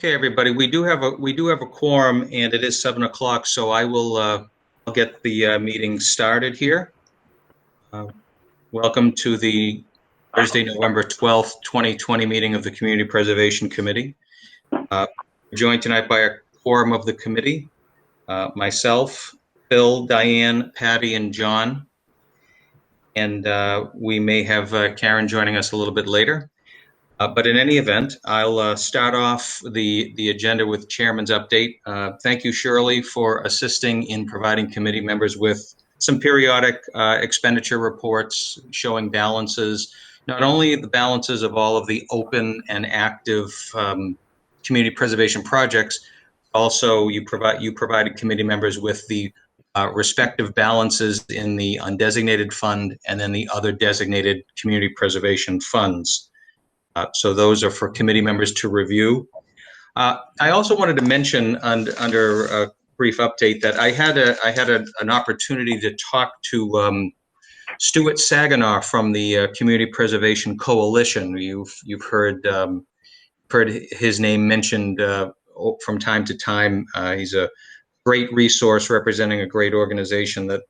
Okay, everybody, we do have a quorum, and it is 7 o'clock, so I'll get the meeting started here. Welcome to the Thursday, November 12th, 2020 meeting of the Community Preservation Committee. We're joined tonight by a quorum of the committee, myself, Phil, Diane, Patty, and John. And we may have Karen joining us a little bit later. But in any event, I'll start off the agenda with Chairman's update. Thank you, Shirley, for assisting in providing committee members with some periodic expenditure reports showing balances, not only the balances of all of the open and active community preservation projects, also you provided committee members with the respective balances in the undesignated fund and then the other designated community preservation funds. So those are for committee members to review. I also wanted to mention under a brief update that I had an opportunity to talk to Stuart Saginaw from the Community Preservation Coalition. You've heard his name mentioned from time to time. He's a great resource representing a great organization that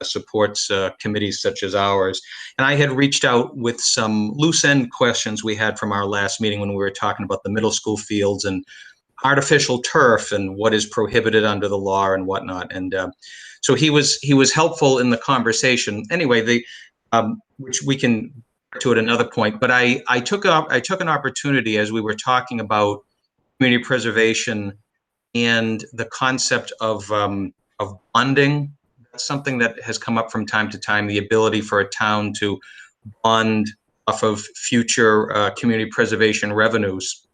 supports committees such as ours. And I had reached out with some loose end questions we had from our last meeting when we were talking about the middle school fields and artificial turf and what is prohibited under the law and whatnot. And so he was helpful in the conversation. Anyway, which we can get to at another point. But I took an opportunity as we were talking about community preservation and the concept of bonding. That's something that has come up from time to time, the ability for a town to bond off of future community preservation revenues.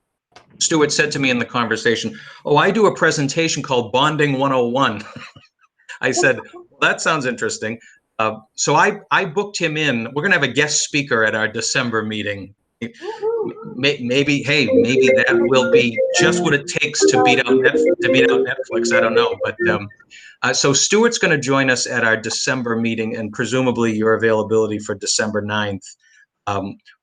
Stuart said to me in the conversation, "Oh, I do a presentation called Bonding 101." I said, well, that sounds interesting. So I booked him in. We're going to have a guest speaker at our December meeting. Maybe that will be just what it takes to beat out Netflix. I don't know, but so Stuart's going to join us at our December meeting, and presumably your availability for December 9th,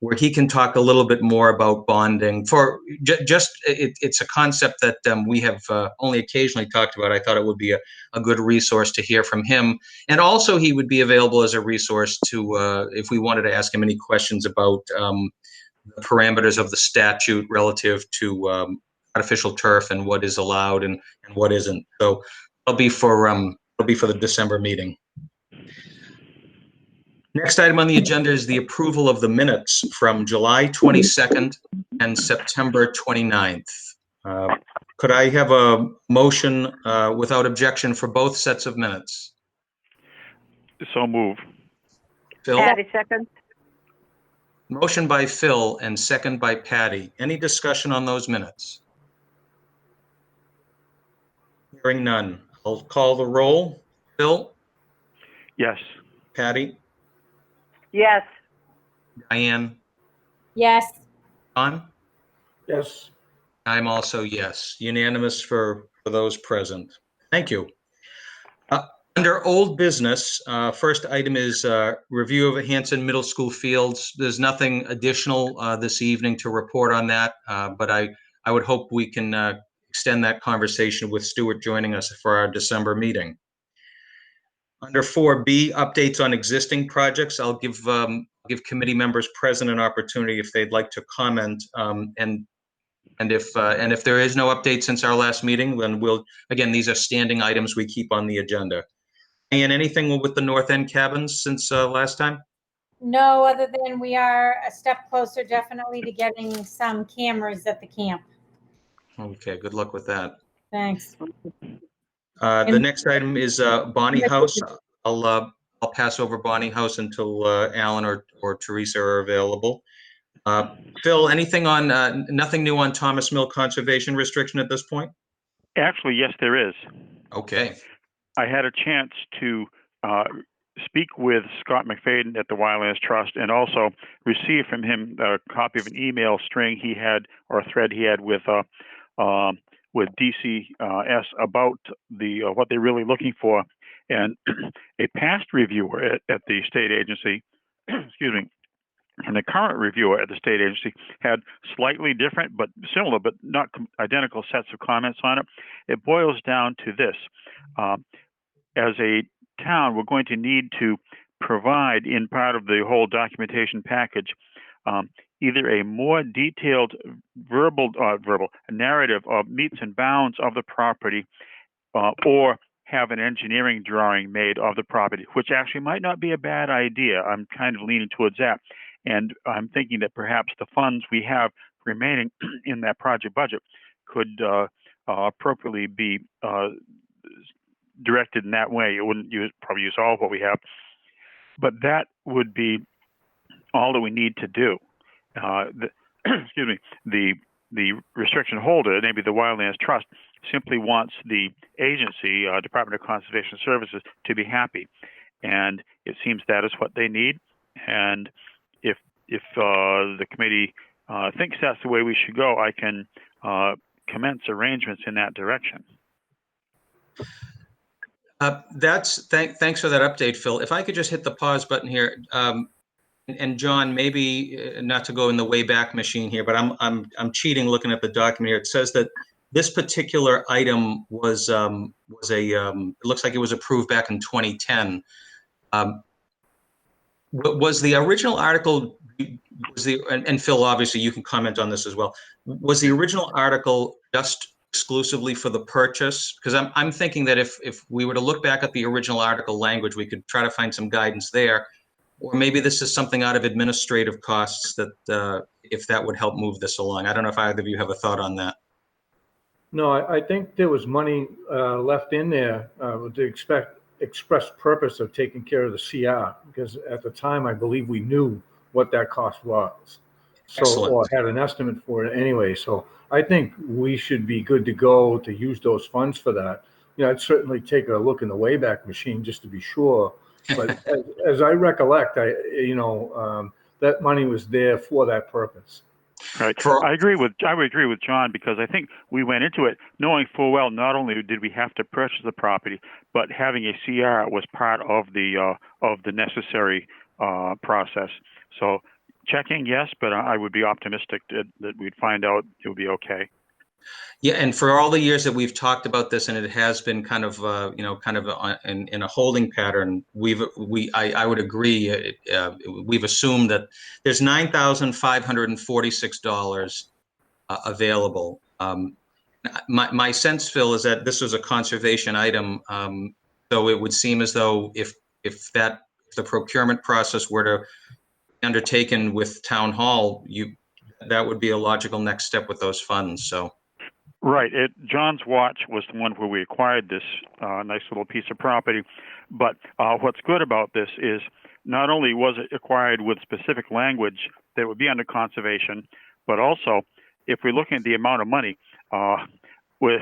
where he can talk a little bit more about bonding. It's a concept that we have only occasionally talked about. I thought it would be a good resource to hear from him, and also he would be available as a resource to if we wanted to ask him any questions about the parameters of the statute relative to artificial turf and what is allowed and what isn't. So it'll be for the December meeting. Next item on the agenda is the approval of the minutes from July 22nd and September 29th. Could I have a motion without objection for both sets of minutes? So move. Phil? Patty, second. Motion by Phil and second by Patty. Any discussion on those minutes? Hearing none. I'll call the roll. Phil? Yes. Patty? Yes. Diane? Yes. John? Yes. I'm also yes. Unanimous for those present. Thank you. Under old business, first item is review of Hanson Middle School fields. There's nothing additional this evening to report on that, but I would hope we can extend that conversation with Stuart joining us for our December meeting. Under 4B, updates on existing projects. I'll give committee members present an opportunity if they'd like to comment. And if there is no update since our last meeting, then these are standing items we keep on the agenda. And anything with the North End cabins since last time? No, other than we are a step closer definitely to getting some cameras at the camp. Okay, good luck with that. Thanks. The next item is Bonnie House. I'll pass over Bonnie House until Alan or Teresa are available. Phil, nothing new on Thomas Mill conservation restriction at this point? Actually, yes, there is. Okay. I had a chance to speak with Scott McFadden at the Wildlands Trust and also receive from him a copy of an email string he had, or a thread he had with DCS about what they're really looking for. And a past reviewer at the state agency, excuse me, And the current reviewer at the state agency had slightly different, but similar, but not identical sets of comments on it. It boils down to this. As a town, we're going to need to provide in part of the whole documentation package either a more detailed verbal narrative of metes and bounds of the property or have an engineering drawing made of the property, which actually might not be a bad idea. I'm kind of leaning towards that. And I'm thinking that perhaps the funds we have remaining in that project budget could appropriately be directed in that way. It wouldn't probably use all of what we have, but that would be all that we need to do. Excuse me, the restriction holder, maybe the Wildlands Trust, simply wants the agency, Department of Conservation Services, to be happy, and it seems that is what they need. And if the committee thinks that's the way we should go, I can commence arrangements in that direction. Thanks for that update, Phil. If I could just hit the pause button here, and John, maybe not to go in the Wayback Machine here, but I'm cheating looking at the document here. It says that this particular item was it looks like it was approved back in 2010. Was the original article, and Phil, obviously you can comment on this as well, was the original article just exclusively for the purchase? Because I'm thinking that if we were to look back at the original article language, we could try to find some guidance there. Or maybe this is something out of administrative costs that if that would help move this along. I don't know if either of you have a thought on that. No, I think there was money left in there with the express purpose of taking care of the CR, because at the time I believe we knew what that cost was. So, Excellent. or had an estimate for it anyway. So I think we should be good to go to use those funds for that. You know, I'd certainly take a look in the Wayback Machine just to be sure. But as I recollect, that money was there for that purpose. Right. I would agree with John, because I think we went into it knowing full well not only did we have to purchase the property, but having a CR was part of the necessary process. So checking, yes, but I would be optimistic that we'd find out it would be okay. Yeah, and for all the years that we've talked about this, and it has been kind of in a holding pattern, I would agree. We've assumed that there's $9,546 available. My sense, Phil, is that this was a conservation item, so it would seem as though if the procurement process were to be undertaken with Town Hall, that would be a logical next step with those funds. So. Right. John's watch was the one where we acquired this nice little piece of property. But what's good about this is not only was it acquired with specific language that would be under conservation, but also if we're looking at the amount of money, we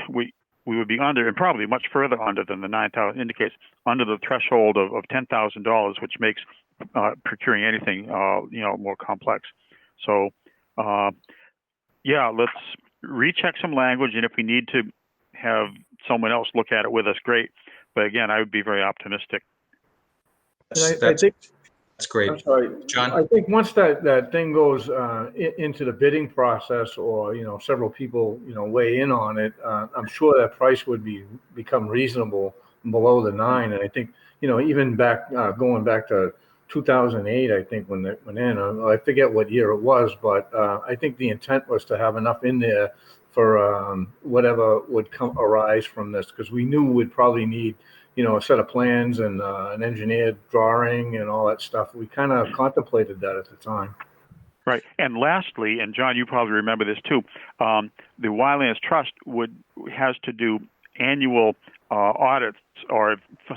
would be under, and probably much further under than the 9,000 indicates, under the threshold of $10,000, which makes procuring anything more complex. So let's recheck some language, and if we need to have someone else look at it with us, great. But again, I would be very optimistic. That's great. I'm sorry, John? I think once that thing goes into the bidding process, or several people weigh in on it, I'm sure that price would become reasonable below the 9. And I think even going back to 2008, I think when I forget what year it was, but I think the intent was to have enough in there for whatever would arise from this, because we knew we'd probably need a set of plans and an engineered drawing and all that stuff. We kind of contemplated that at the time. Right. And lastly, and John, you probably remember this too, the Wildlands Trust has to do annual audits or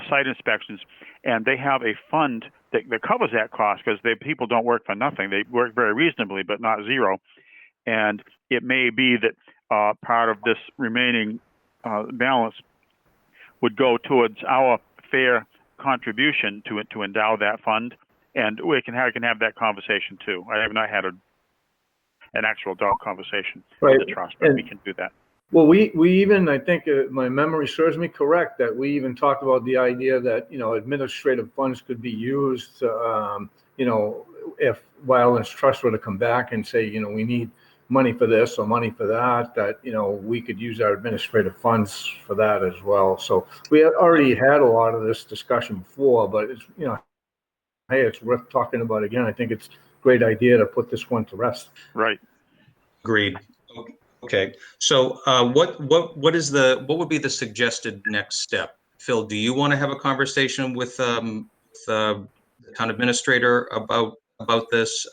site inspections, and they have a fund that covers that cost, because people don't work for nothing. They work very reasonably, but not zero. And it may be that part of this remaining balance would go towards our fair contribution to endow that fund, and we can have that conversation too. I have not had an actual adult conversation with the trust, but we can do that. Well, we even, I think my memory serves me correct, that we even talked about the idea that, administrative funds could be used, if Wildlands Trust were to come back and say, we need money for this or money for that, we could use our administrative funds for that as well. So we had already had a lot of this discussion before, but it's, hey, it's worth talking about again. I think it's a great idea to put this one to rest. Right. Agreed. Okay. So what would be the suggested next step? Phil, do you want to have a conversation with the town administrator about this?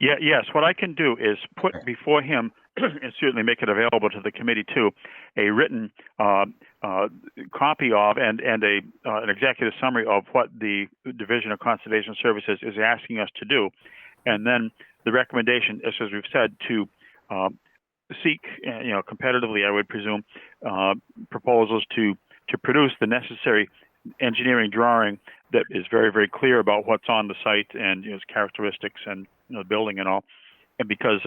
Yes. What I can do is put before him, and certainly make it available to the committee too, a written copy of and an executive summary of what the Division of Conservation Services is asking us to do, and then the recommendation, as we've said, to seek, competitively, I would presume, proposals to produce the necessary engineering drawing that is very, very clear about what's on the site and its characteristics and the building and all. And because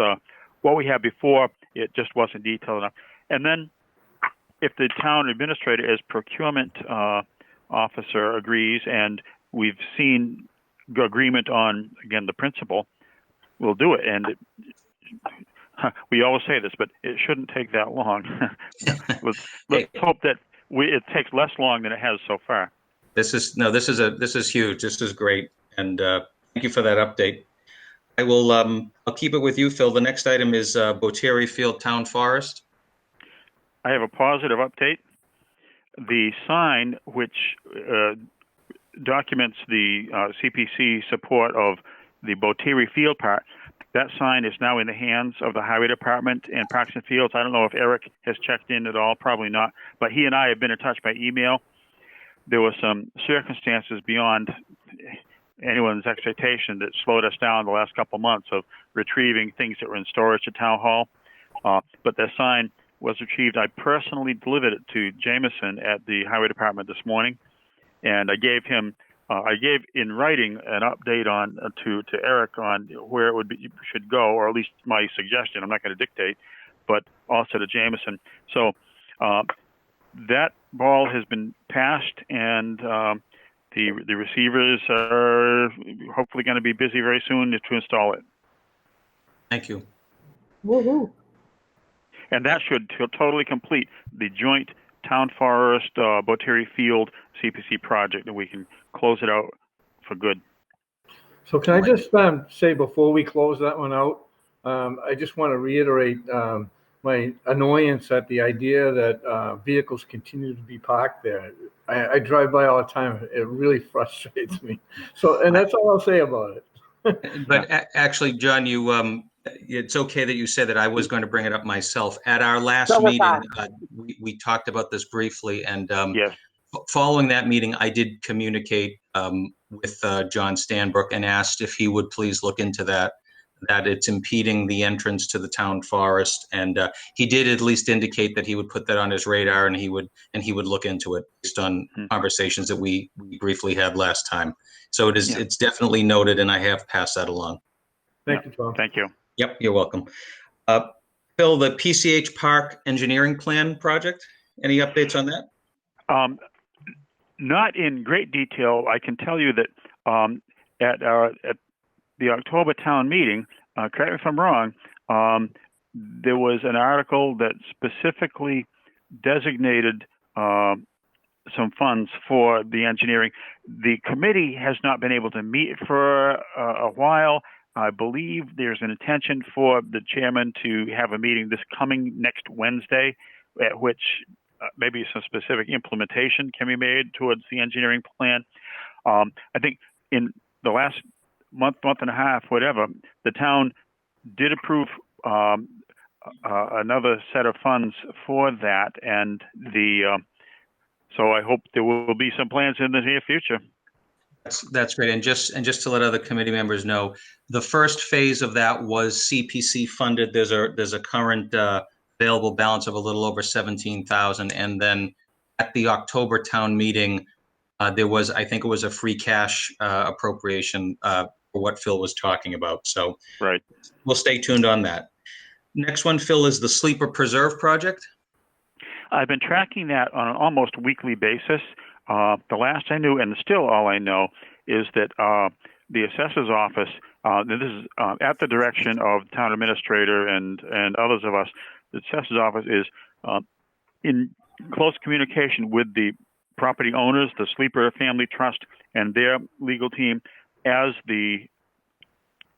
what we had before, it just wasn't detailed enough. And then if the town administrator as procurement officer agrees, and we've seen agreement on, again, the principle, we'll do it. And we always say this, but it shouldn't take that long. Let's hope that it takes less long than it has so far. This is huge. This is great, and thank you for that update. I will. I'll keep it with you, Phil. The next item is Boteri Field Town Forest. I have a positive update. The sign, which documents the CPC support of the Boteri Field part, that sign is now in the hands of the Highway Department and Parks and Fields. I don't know if Eric has checked in at all, probably not, but he and I have been in touch by email. There were some circumstances beyond anyone's expectation that slowed us down the last couple months of retrieving things that were in storage at Town Hall. But the sign was retrieved. I personally delivered it to Jameson at the Highway Department this morning, and I gave him in writing an update on to Eric on where it should go, or at least my suggestion. I'm not going to dictate, but also to Jameson. So that ball has been passed, and the receivers are hopefully going to be busy very soon to install it. Thank you. Woohoo. And that should totally complete the joint Town Forest Boteri Field CPC project, and we can close it out for good. So can I just say before we close that one out, I just want to reiterate my annoyance at the idea that vehicles continue to be parked there. I drive by all the time. It really frustrates me. So, and that's all I'll say about it. But actually, John, it's okay that you said that. I was going to bring it up myself. At our last meeting, we talked about this briefly, and Yes. Following that meeting, I did communicate with John Stanbrook and asked if he would please look into that it's impeding the entrance to the town forest, and he did at least indicate that he would put that on his radar, and he would look into it based on conversations that we briefly had last time. So it's definitely noted, and I have passed that along. Thank you, Tom. Thank you. Yep, you're welcome. Phil, the PCH Park engineering plan project, any updates on that? Not in great detail. I can tell you that at the October town meeting, correct me if I'm wrong, there was an article that specifically designated some funds for the engineering. The committee has not been able to meet for a while. I believe there's an intention for the chairman to have a meeting this coming next Wednesday, at which maybe some specific implementation can be made towards the engineering plan. I think in the last month and a half, whatever, the town did approve another set of funds for that, and so I hope there will be some plans in the near future. That's great. And just to let other committee members know, the first phase of that was CPC funded. There's a current available balance of a little over 17,000, and then at the October town meeting, there was, I think it was a free cash appropriation for what Phil was talking about. So right, we'll stay tuned on that. Next one, Phil, is the Sleeper Preserve project. I've been tracking that on an almost weekly basis. The last I knew, and still all I know, is that the assessor's office, this is at the direction of the town administrator and others of us, the assessor's office is in close communication with the property owners, the Sleeper Family Trust, and their legal team as the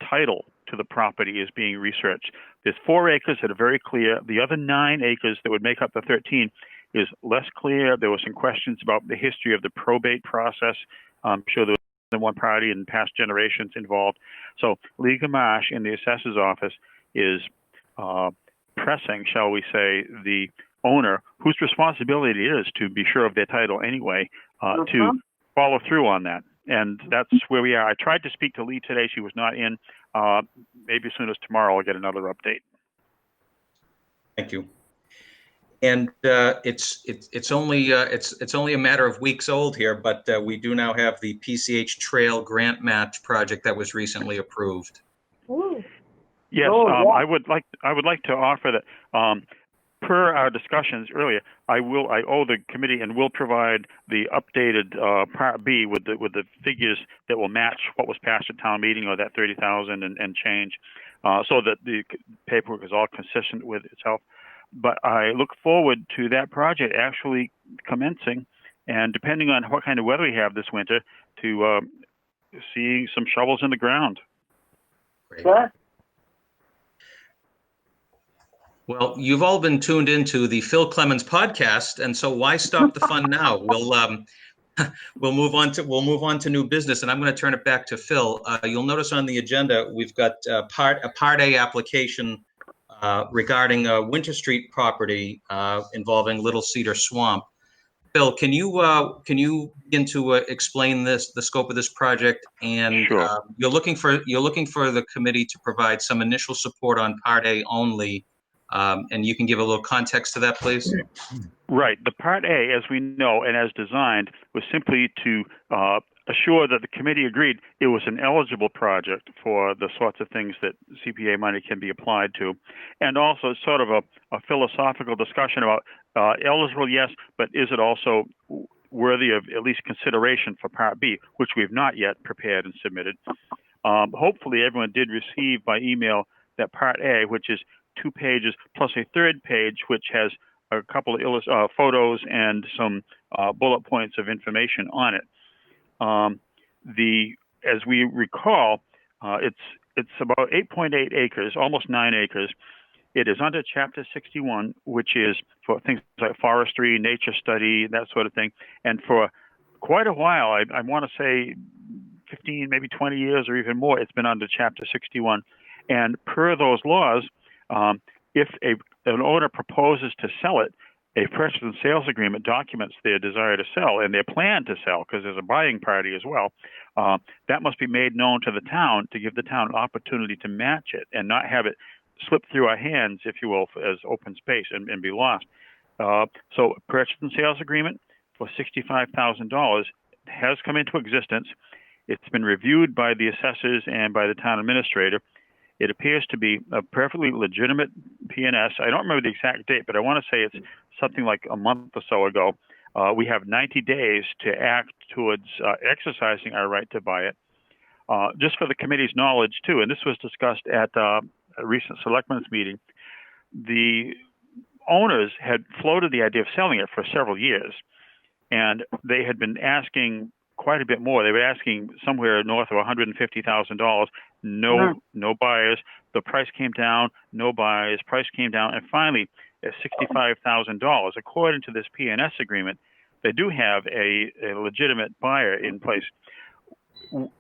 title to the property is being researched. There's 4 acres that are very clear. The other 9 acres that would make up the 13 is less clear. There were some questions about the history of the probate process. I'm sure there was more than one party in past generations involved. So Liga Marsh in the assessor's office is pressing, shall we say, the owner, whose responsibility it is to be sure of their title anyway, to follow through on that. And that's where we are. I tried to speak to Lee today. She was not in. Maybe as soon as tomorrow I'll get another update. Thank you. And it's only a matter of weeks old here, but we do now have the PCH Trail Grant Match project that was recently approved. Ooh. Yes, Yeah. I would like to offer that. Per our discussions earlier, I owe the committee and will provide the updated Part B with the figures that will match what was passed at town meeting, or that 30,000 and change, so that the paperwork is all consistent with itself. But I look forward to that project actually commencing, and depending on what kind of weather we have this winter, to seeing some shovels in the ground. Great. Good. Well, you've all been tuned into the Phil Clemens podcast, and so why stop the fun now? We'll move on to new business, and I'm going to turn it back to Phil. You'll notice on the agenda we've got a Part A application regarding a Winter Street property involving Little Cedar Swamp. Phil, can you begin to explain the scope of this project? And Sure. You're looking for the committee to provide some initial support on Part A only. And you can give a little context to that, please? Right. The Part A, as we know and as designed, was simply to assure that the committee agreed it was an eligible project for the sorts of things that CPA money can be applied to, and also sort of a philosophical discussion about eligible, yes, but is it also worthy of at least consideration for Part B, which we've not yet prepared and submitted. Hopefully everyone did receive by email that Part A, which is 2 pages plus a 3rd page, which has a couple of photos and some bullet points of information on it. As we recall, it's about 8.8 acres, almost 9 acres. It is under Chapter 61, which is for things like forestry, nature study, that sort of thing. And for quite a while, I want to say 15, maybe 20 years or even more, it's been under Chapter 61. And per those laws, if an owner proposes to sell it, a purchase and sales agreement documents their desire to sell and their plan to sell, because there's a buying party as well. That must be made known to the town to give the town an opportunity to match it and not have it slip through our hands, if you will, as open space and be lost. So a purchase and sales agreement for $65,000 has come into existence. It's been reviewed by the assessors and by the town administrator. It appears to be a perfectly legitimate P&S. I don't remember the exact date, but I want to say it's something like a month or so ago. We have 90 days to act towards exercising our right to buy it. Just for the committee's knowledge, too, and this was discussed at a recent selectmen's meeting, the owners had floated the idea of selling it for several years, and they had been asking quite a bit more. They were asking somewhere north of $150,000. No buyers. The price came down. No buyers. Price came down, and finally, at $65,000. According to this P&S agreement, they do have a legitimate buyer in place.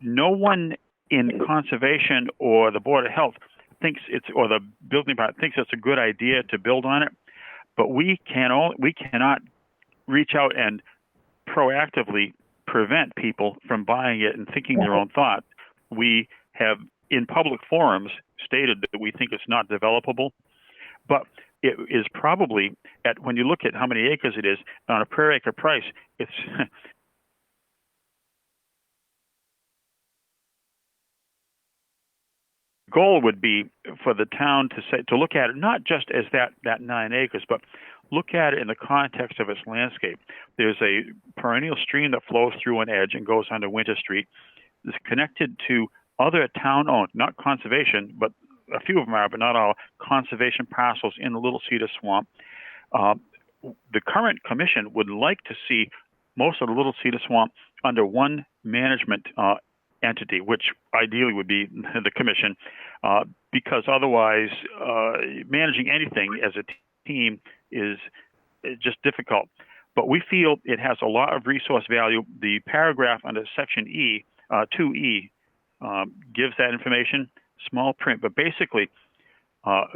No one in conservation or the Board of Health thinks or the building department thinks it's a good idea to build on it, but we cannot reach out and proactively prevent people from buying it and thinking their own thoughts. We have, in public forums, stated that we think it's not developable, but it is probably, when you look at how many acres it is, on a per acre price, it's goal would be for the town to look at it not just as that 9 acres, but look at it in the context of its landscape. There's a perennial stream that flows through an edge and goes under Winter Street. It's connected to other town-owned, not conservation, but a few of them are, but not all, conservation parcels in the Little Cedar Swamp. The current commission would like to see most of the Little Cedar Swamp under one management entity, which ideally would be the commission, because otherwise managing anything as a team is just difficult. But we feel it has a lot of resource value. The paragraph under section E, 2E, gives that information, small print, but basically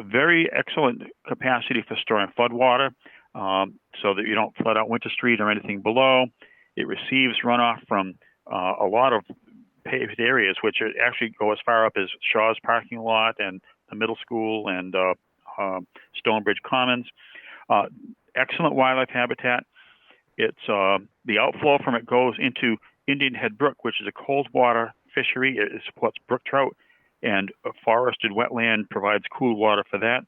very excellent capacity for storing floodwater so that you don't flood out Winter Street or anything below. It receives runoff from a lot of paved areas, which actually go as far up as Shaw's parking lot and the middle school and Stonebridge Commons. Excellent wildlife habitat. It's the outflow from it goes into Indian Head Brook, which is a cold water fishery. It supports brook trout, and a forested wetland provides cool water for that.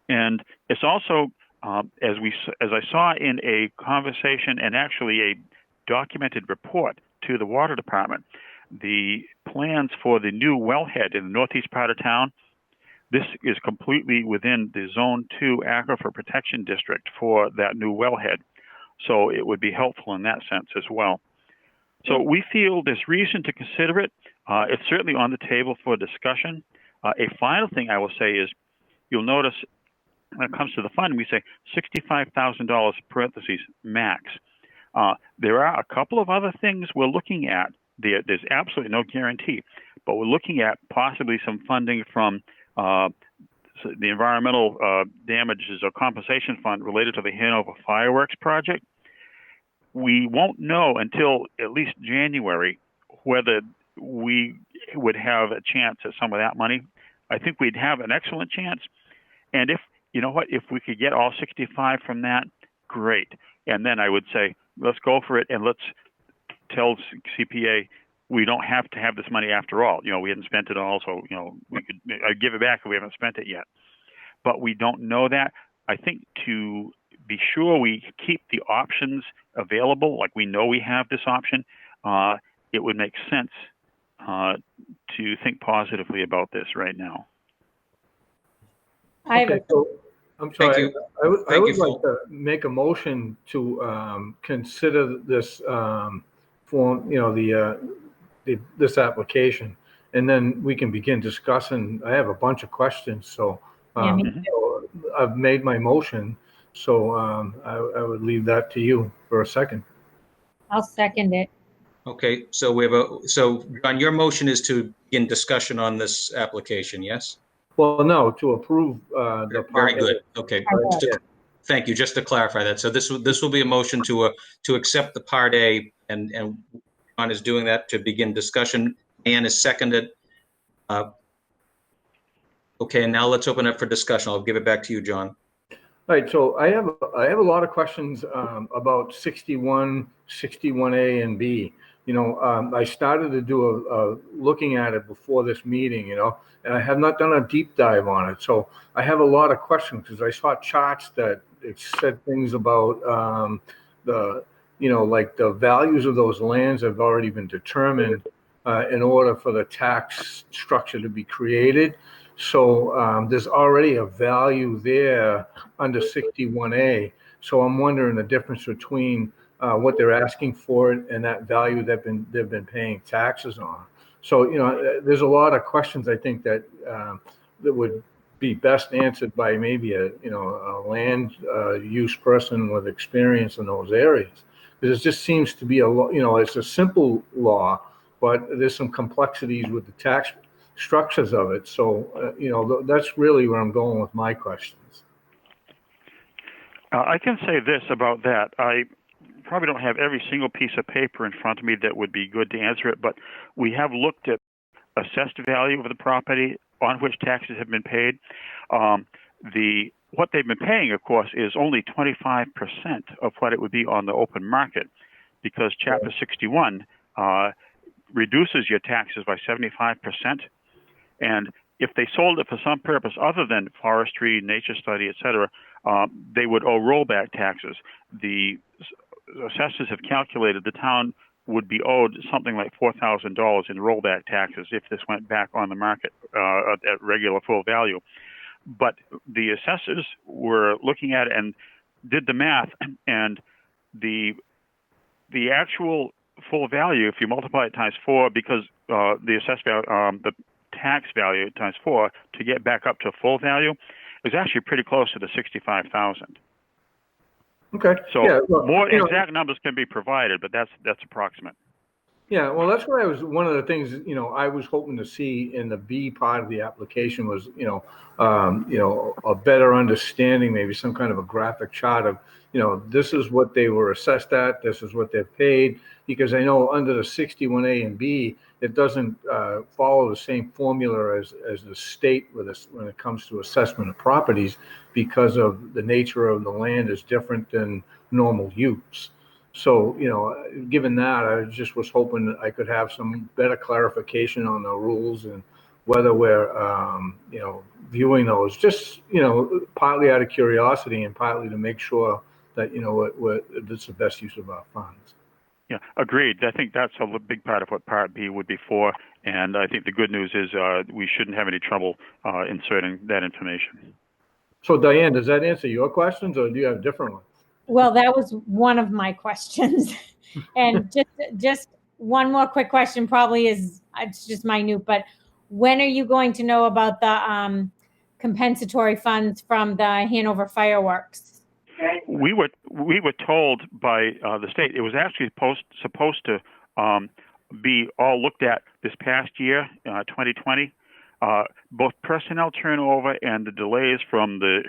And it's also, as I saw in a conversation and actually a documented report to the water department, the plans for the new wellhead in the northeast part of town, this is completely within the Zone 2 Aquifer Protection District for that new wellhead. So it would be helpful in that sense as well. So we feel there's reason to consider it. It's certainly on the table for discussion. A final thing I will say is, you'll notice when it comes to the fund, we say $65,000 parentheses max. There are a couple of other things we're looking at. There's absolutely no guarantee, but we're looking at possibly some funding from the Environmental Damages or Compensation Fund related to the Hanover Fireworks project. We won't know until at least January whether we would have a chance at some of that money. I think we'd have an excellent chance. And if we could get all 65 from that, great. And then I would say, let's go for it, and let's tell CPA we don't have to have this money after all. We hadn't spent it all, so we could give it back if we haven't spent it yet. But we don't know that. I think to be sure we keep the options available, like we know we have this option, it would make sense to think positively about this right now. Okay, so I'm sorry. Thank you. I would like to make a motion to consider this form, this application, and then we can begin discussing. I have a bunch of questions, so, so I've made my motion. So I would leave that to you for a second. I'll second it. Okay, so John, your motion is to begin discussion on this application, yes? Well, no, to approve the Very part. good. Okay. Thank you. Just to clarify that. So this will be a motion to accept the Part A, and John is doing that to begin discussion. Ann is seconded. Okay, and now let's open up for discussion. I'll give it back to you, John. All right, so I have a lot of questions about 61, 61A and B. I started to do a looking at it before this meeting, and I have not done a deep dive on it. So I have a lot of questions because I saw charts that it said things about like the values of those lands have already been determined in order for the tax structure to be created. So there's already a value there under 61A. So I'm wondering the difference between what they're asking for it and that value they've been paying taxes on. So there's a lot of questions I think that would be best answered by maybe a land use person with experience in those areas, because it just seems to be it's a simple law, but there's some complexities with the tax structures of it. So that's really where I'm going with my questions. I can say this about that. I probably don't have every single piece of paper in front of me that would be good to answer it, but we have looked at assessed value of the property on which taxes have been paid. What they've been paying, of course, is only 25% of what it would be on the open market, because Chapter 61 reduces your taxes by 75%. And if they sold it for some purpose other than forestry, nature study, etc., they would owe rollback taxes. The assessors have calculated the town would be owed something like $4,000 in rollback taxes if this went back on the market at regular full value. But the assessors were looking at it and did the math, and the actual full value, if you multiply it times 4, because the assessed value, the tax value times 4 to get back up to full value, is actually pretty close to the 65,000. Okay. So yeah, well, more exact numbers can be provided, but that's approximate. Yeah, well, that's what one of the things, I was hoping to see in the B part of the application was, a better understanding, maybe some kind of a graphic chart of, this is what they were assessed at, this is what they're paid, because I know under the 61A and B, it doesn't follow the same formula as the state when it comes to assessment of properties, because of the nature of the land is different than normal use. So, given that, I just was hoping that I could have some better clarification on the rules and whether we're, viewing those just, partly out of curiosity and partly to make sure that, it's the best use of our funds. Yeah, agreed. I think that's a big part of what Part B would be for, and I think the good news is we shouldn't have any trouble inserting that information. So, Diane, does that answer your questions, or do you have different ones? Well, that was one of my questions. And just one more quick question, probably it's just minute, but when are you going to know about the compensatory funds from the Hanover fireworks? We were told by the state it was actually supposed to be all looked at this past year, 2020. Both personnel turnover and the delays from the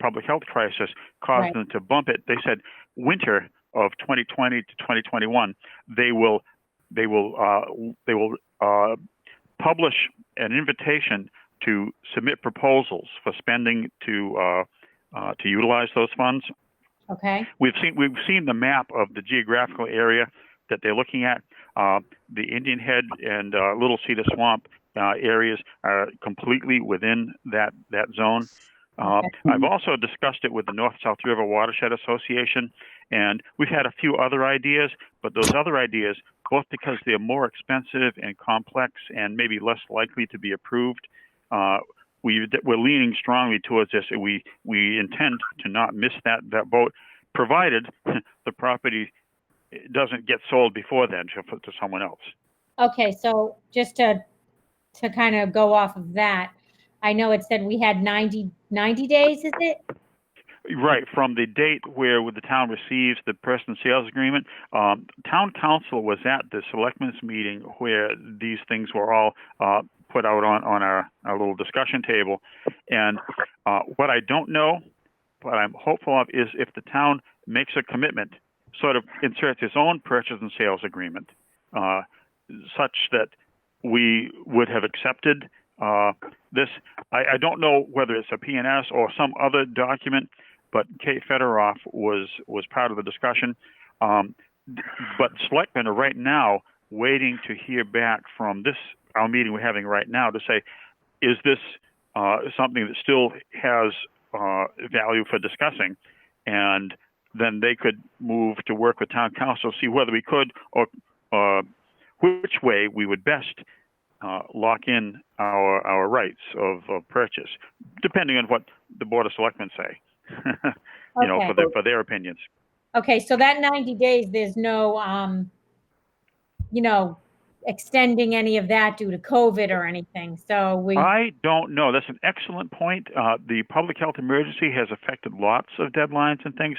public health crisis caused them to bump it. They said winter of 2020 to 2021, they will publish an invitation to submit proposals for spending to utilize those funds. Okay. We've seen the map of the geographical area that they're looking at. The Indian Head and Little Cedar Swamp areas are completely within that zone. Okay. I've also discussed it with the North-South River Watershed Association, and we've had a few other ideas, but those other ideas, both because they're more expensive and complex and maybe less likely to be approved, we're leaning strongly towards this. We intend to not miss that boat, provided the property doesn't get sold before then to someone else. Okay, so just to kind of go off of that, I know it said we had 90 days, is it? Right, from the date where the town receives the person sales agreement. Town council was at the selectmen's meeting where these things were all put out on our little discussion table. And what I don't know, what I'm hopeful of, is if the town makes a commitment, sort of inserts its own purchase and sales agreement, such that we would have accepted this. I don't know whether it's a P&S or some other document, but Kate Federoff was part of the discussion. But selectmen are right now waiting to hear back from our meeting we're having right now to say, is this something that still has value for discussing? And then they could move to work with town council, see whether we could or which way we would best lock in our rights of purchase, depending on what the Board of Selectmen say, for their opinions. Okay, so that 90 days, there's no, extending any of that due to COVID or anything. So I don't know. That's an excellent point. The public health emergency has affected lots of deadlines and things.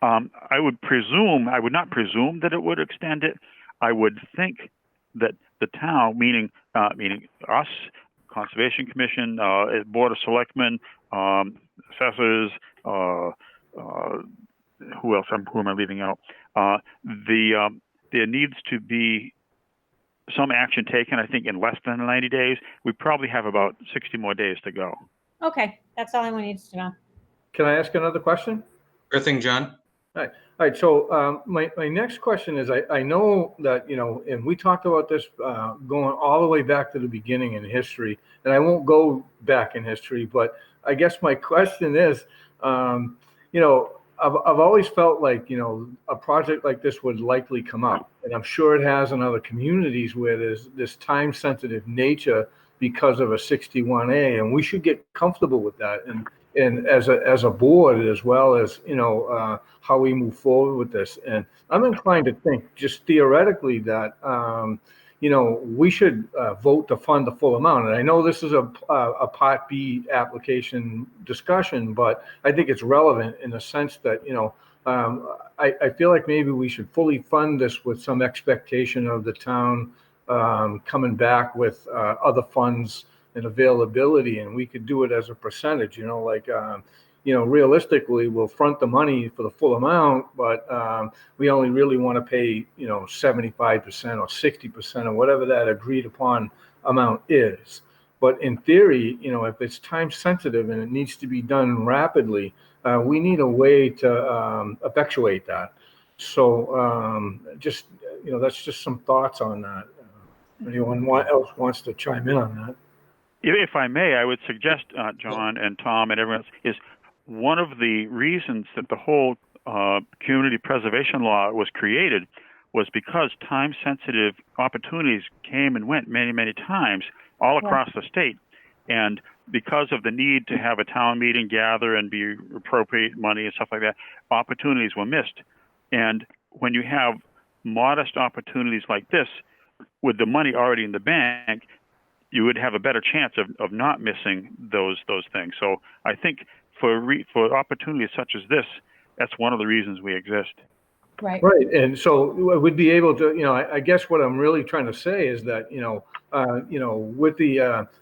I would not presume that it would extend it. I would think that the town, meaning us, Conservation Commission, Board of Selectmen, assessors, who else? Who am I leaving out? There needs to be some action taken, I think, in less than 90 days. We probably have about 60 more days to go. Okay, that's all I wanted to know. Can I ask another question? Sure thing, John. All right. So my next question is, I know that, and we talked about this going all the way back to the beginning in history, and I won't go back in history, but I guess my question is, I've always felt like, a project like this would likely come up, and I'm sure it has in other communities where there's this time-sensitive nature because of a 61A, and we should get comfortable with that. And as a board, as well as how we move forward with this. And I'm inclined to think, just theoretically, that we should vote to fund the full amount. And I know this is a Part B application discussion, but I think it's relevant in the sense that I feel like maybe we should fully fund this with some expectation of the town coming back with other funds and availability, and we could do it as a percentage, realistically we'll front the money for the full amount, but we only really want to pay 75% or 60% or whatever that agreed upon amount is. But in theory, if it's time sensitive and it needs to be done rapidly, we need a way to effectuate that. So that's just some thoughts on that. Anyone else wants to chime in on that? If I may, I would suggest, John and Tom and everyone else, is one of the reasons that the whole community preservation law was created was because time-sensitive opportunities came and went many, many times all across the state. And because of the need to have a town meeting, gather and be appropriate money and stuff like that, opportunities were missed. And when you have modest opportunities like this, with the money already in the bank, you would have a better chance of not missing those things. So I think for opportunities such as this, that's one of the reasons we exist. Right. Right. And so we'd be able to, I guess what I'm really trying to say is that,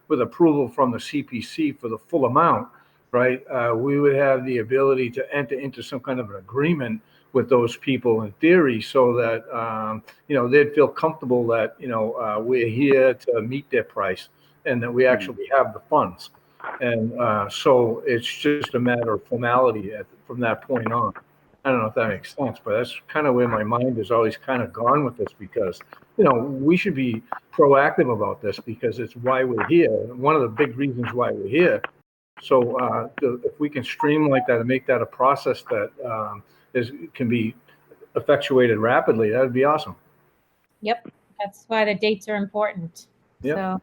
with approval from the CPC for the full amount, right, we would have the ability to enter into some kind of an agreement with those people in theory, so that they'd feel comfortable that we're here to meet their price and that we actually have the funds. And so it's just a matter of formality from that point on. I don't know if that makes sense, but that's kind of where my mind has always kind of gone with this, because we should be proactive about this, because it's why we're here. One of the big reasons why we're here. So if we can streamline that and make that a process that can be effectuated rapidly, that would be awesome. Yep. That's why the dates are important. Yep. So.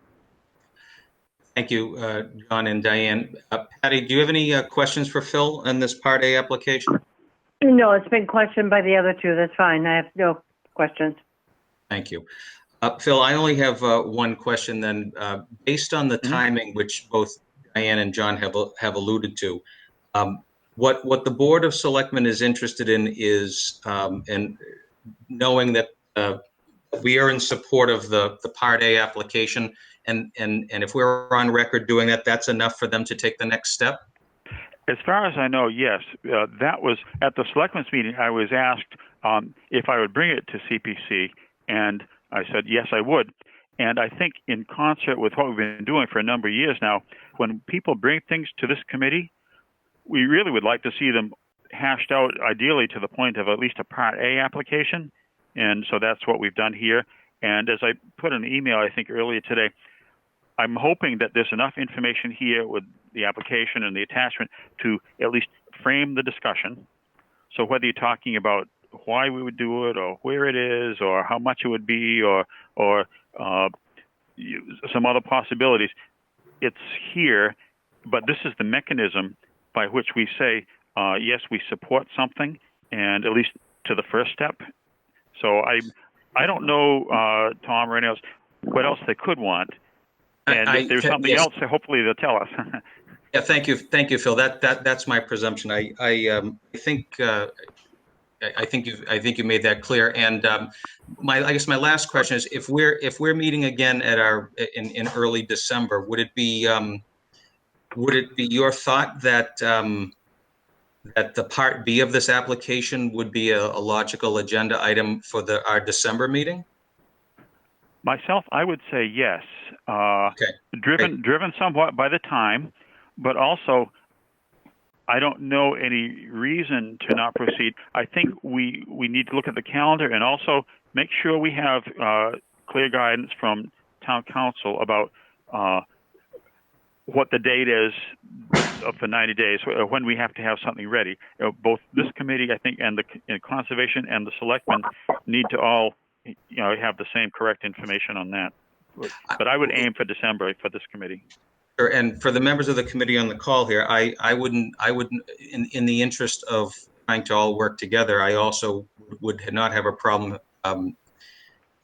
Thank you, John and Diane. Patty, do you have any questions for Phil on this Part A application? No, it's been questioned by the other two. That's fine. I have no questions. Thank you. Phil, I only have one question then. Based on the timing, which both Diane and John have alluded to, what the Board of Selectmen is interested in is, and knowing that we are in support of the Part A application, and if we're on record doing that, that's enough for them to take the next step? As far as I know, yes. That was at the Selectmen's meeting. I was asked if I would bring it to CPC, and I said yes, I would. And I think in concert with what we've been doing for a number of years now, when people bring things to this committee, we really would like to see them hashed out, ideally to the point of at least a Part A application. And so that's what we've done here. And as I put in an email, I think earlier today, I'm hoping that there's enough information here with the application and the attachment to at least frame the discussion. So whether you're talking about why we would do it, or where it is, or how much it would be, or some other possibilities, it's here. But this is the mechanism by which we say, yes, we support something, and at least to the first step. So I don't know, Tom or anyone else, what else they could want. And if there's something else, hopefully they'll tell us. Yeah, thank you, Phil. That's my presumption. I think you made that clear. And I guess my last question is, if we're meeting again in early December, would it be your thought that that the Part B of this application would be a logical agenda item for our December meeting? Myself, I would say yes. Okay. Driven somewhat by the time, but also I don't know any reason to not proceed. I think we need to look at the calendar and also make sure we have clear guidance from town council about what the date is for 90 days, when we have to have something ready. Both this committee, I think, and conservation and the selectmen need to all, have the same correct information on that. But I would aim for December for this committee. Sure. And for the members of the committee on the call here, I wouldn't, in the interest of trying to all work together, I also would not have a problem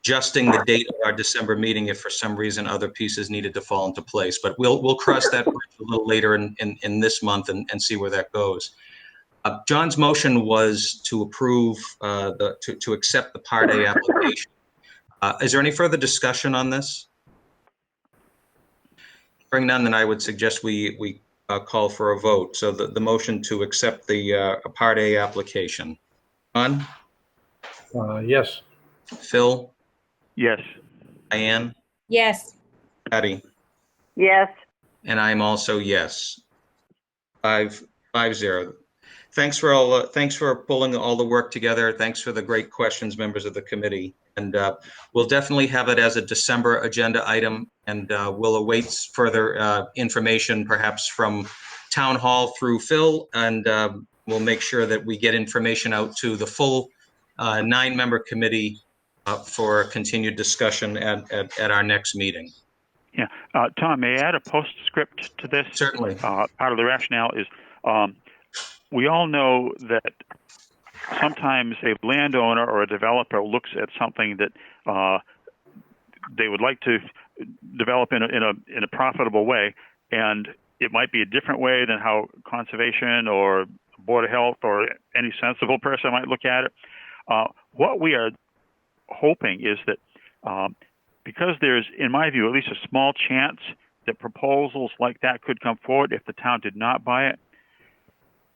adjusting the date of our December meeting if for some reason other pieces needed to fall into place. But we'll cross that bridge a little later in this month and see where that goes. John's motion was to approve to accept the Part A application. Is there any further discussion on this? Hearing none, then I would suggest we call for a vote. So the motion to accept the Part A application. John? Yes. Phil? Yes. Diane? Yes. Patty? Yes. And I'm also yes. 5-0. Thanks for pulling all the work together. Thanks for the great questions, members of the committee. And we'll definitely have it as a December agenda item, and we'll await further information, perhaps from Town Hall through Phil, and we'll make sure that we get information out to the full 9-member committee for continued discussion at our next meeting. Yeah. Tom, may I add a postscript to this? Certainly. Part of the rationale is we all know that sometimes a landowner or a developer looks at something that they would like to develop in a profitable way, and it might be a different way than how conservation or Board of Health or any sensible person might look at it. What we are hoping is that because there's, in my view, at least a small chance that proposals like that could come forward if the town did not buy it,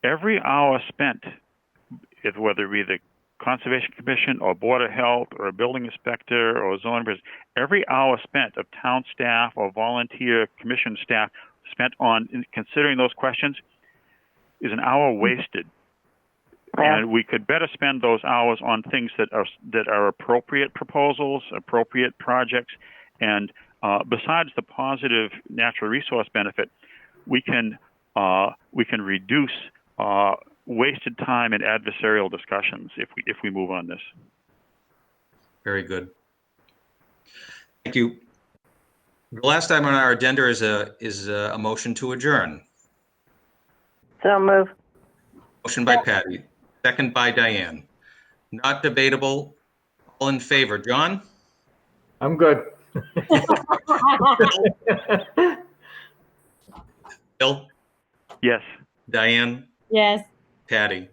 every hour spent, whether it be the Conservation Commission or Board of Health or a building inspector or a zoning person, every hour spent of town staff or volunteer commission staff spent on considering those questions is an hour wasted. And we could better spend those hours on things that are appropriate proposals, appropriate projects, and besides the positive natural resource benefit, we can reduce wasted time in adversarial discussions if we move on this. Very good. Thank you. The last item on our agenda is a motion to adjourn. So move. Motion by Patty, second by Diane. Not debatable. All in favor. John? I'm good. Bill? Yes. Diane? Yes. Patty?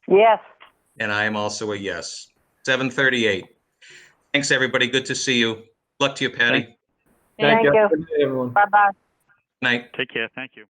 Yes. And I am also a yes. 7:38. Thanks, everybody. Good to see you. Luck to you, Patty. Thank you. Good night, everyone. Bye-bye. Night. Take care. Thank you.